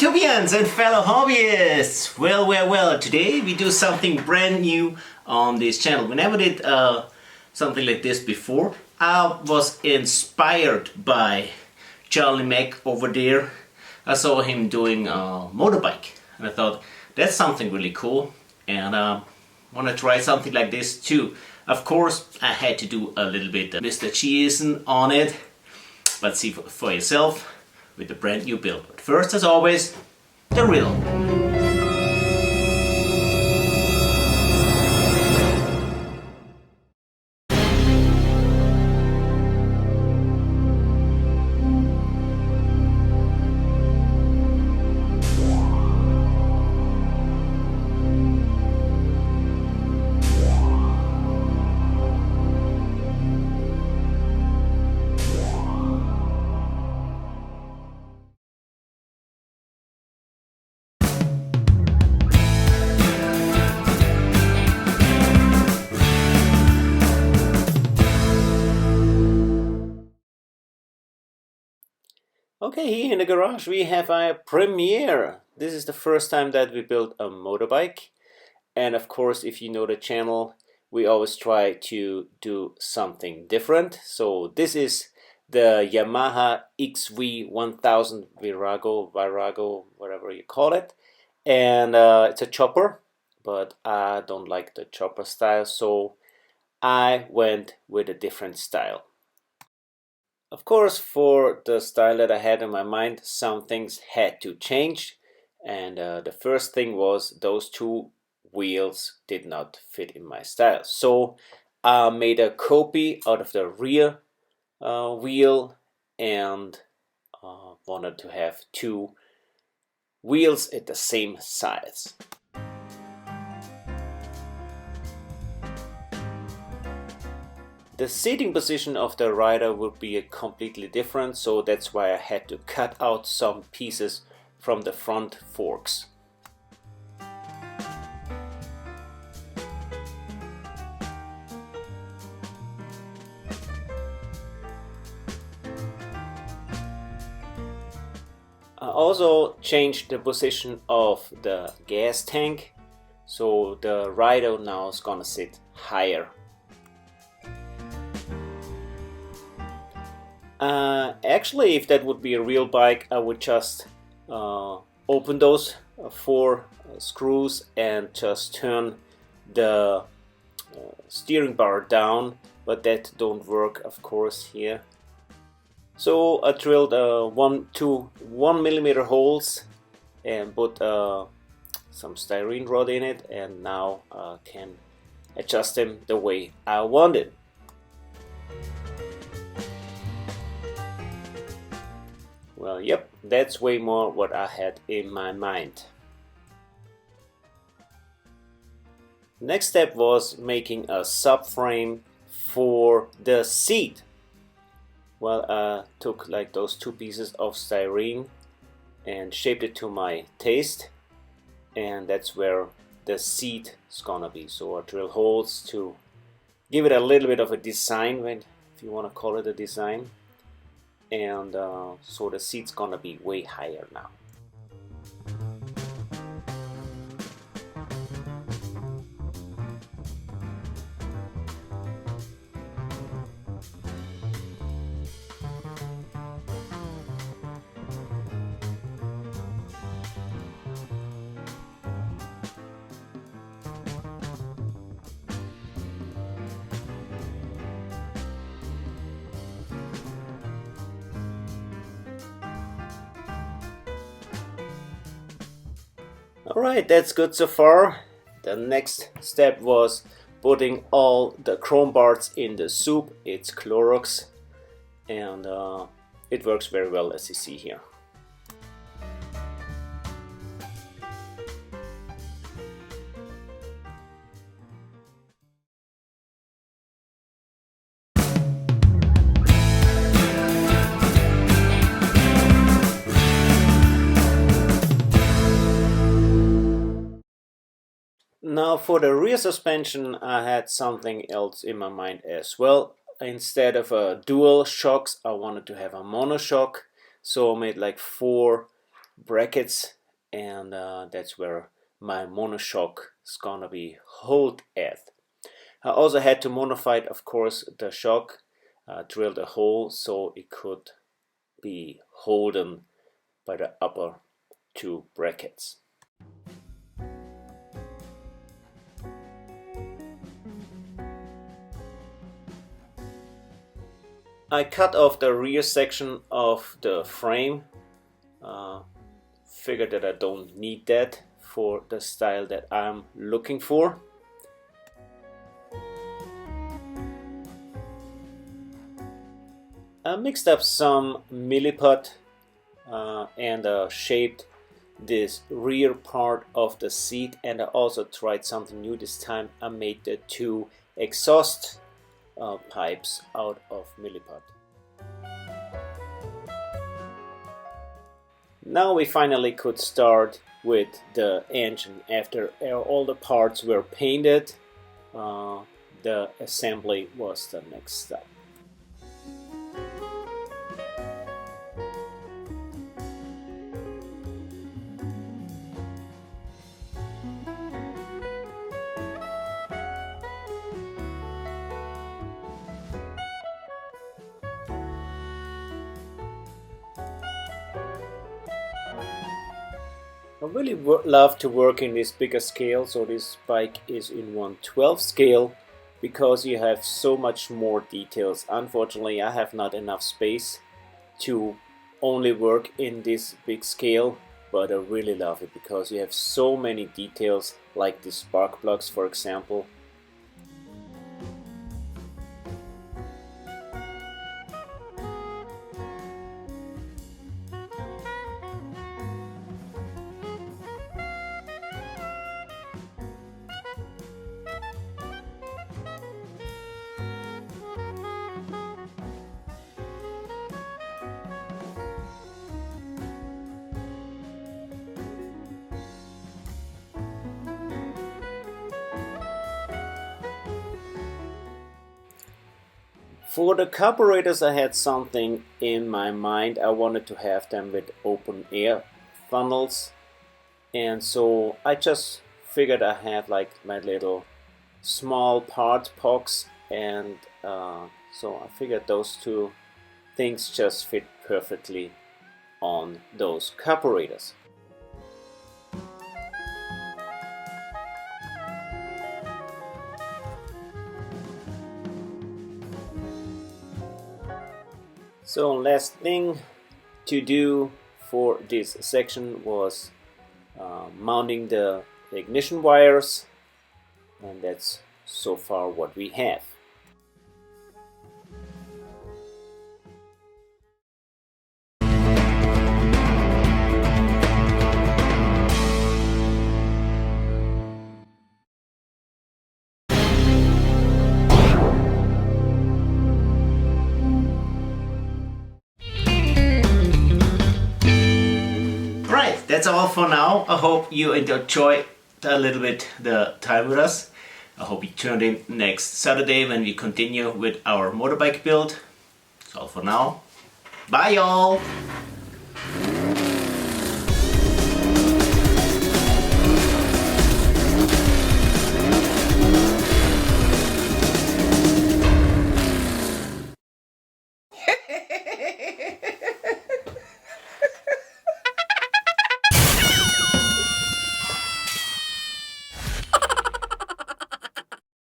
YouTubians and fellow hobbyists! Well, today we do something brand new on this channel. We never did something like this before. I was inspired by Charlie Mack over there. I saw him doing a motorbike and I thought that's something really cool, and want to try something like this too. Of course, I had to do a little bit Mr. Cheesen on it, but see for yourself with the brand new build. But first, as always, the riddle. Okay, here in the garage we have a premiere. This is the first time that we built a motorbike, and of course, if you know the channel, we always try to do something different. So this is the Yamaha XV1000 Virago, whatever you call it, and it's a chopper, but I don't like the chopper style, so I went with a different style. Of course, for the style that I had in my mind, some things had to change, and the first thing was those two wheels did not fit in my style. So I made a copy out of the rear wheel and wanted to have two wheels at the same size. The seating position of the rider would be completely different, so that's why I had to cut out some pieces from the front forks. I also changed the position of the gas tank, so the rider now is gonna sit higher. Actually, if that would be a real bike, I would just open those four screws and just turn the steering bar down, but that don't work, of course, here. So I drilled 1 millimeter holes and put some styrene rod in it, and now I can adjust them the way I want it. Well, yep, that's way more what I had in my mind. Next step was making a subframe for the seat. Well, I took like those two pieces of styrene and shaped it to my taste, and that's where the seat is gonna be. So I drill holes to give it a little bit of a design, if you want to call it a design. And so the seat's gonna be way higher now. Alright, that's good so far. The next step was putting all the chrome parts in the soup. It's Clorox, and it works very well, as you see here. Now for the rear suspension, I had something else in my mind as well. Instead of a dual shocks, I wanted to have a monoshock, so I made like 4 brackets, and that's where my monoshock is gonna be held at. I also had to modify, of course, the shock, drilled a hole so it could be holden by the upper two brackets. I cut off the rear section of the frame. Figured that I don't need that for the style that I'm looking for. I mixed up some milliput and shaped this rear part of the seat, and I also tried something new this time. I made the two exhaust pipes out of milliput. Now we finally could start with the engine. After all the parts were painted, the assembly was the next step. I really love to work in this bigger scale, so this bike is in 1/12 scale because you have so much more details. Unfortunately, I have not enough space to only work in this big scale, but I really love it because you have so many details, like the spark plugs, for example. For the carburetors, I had something in my mind. I wanted to have them with open air funnels, and so I just figured I have like my little small part box, and so I figured those two things just fit perfectly on those carburetors. So last thing to do for this section was mounting the ignition wires, and that's so far what we have. That's all for now. I hope you enjoyed a little bit the time with us. I hope you tune in next Saturday when we continue with our motorbike build. That's all for now. Bye y'all!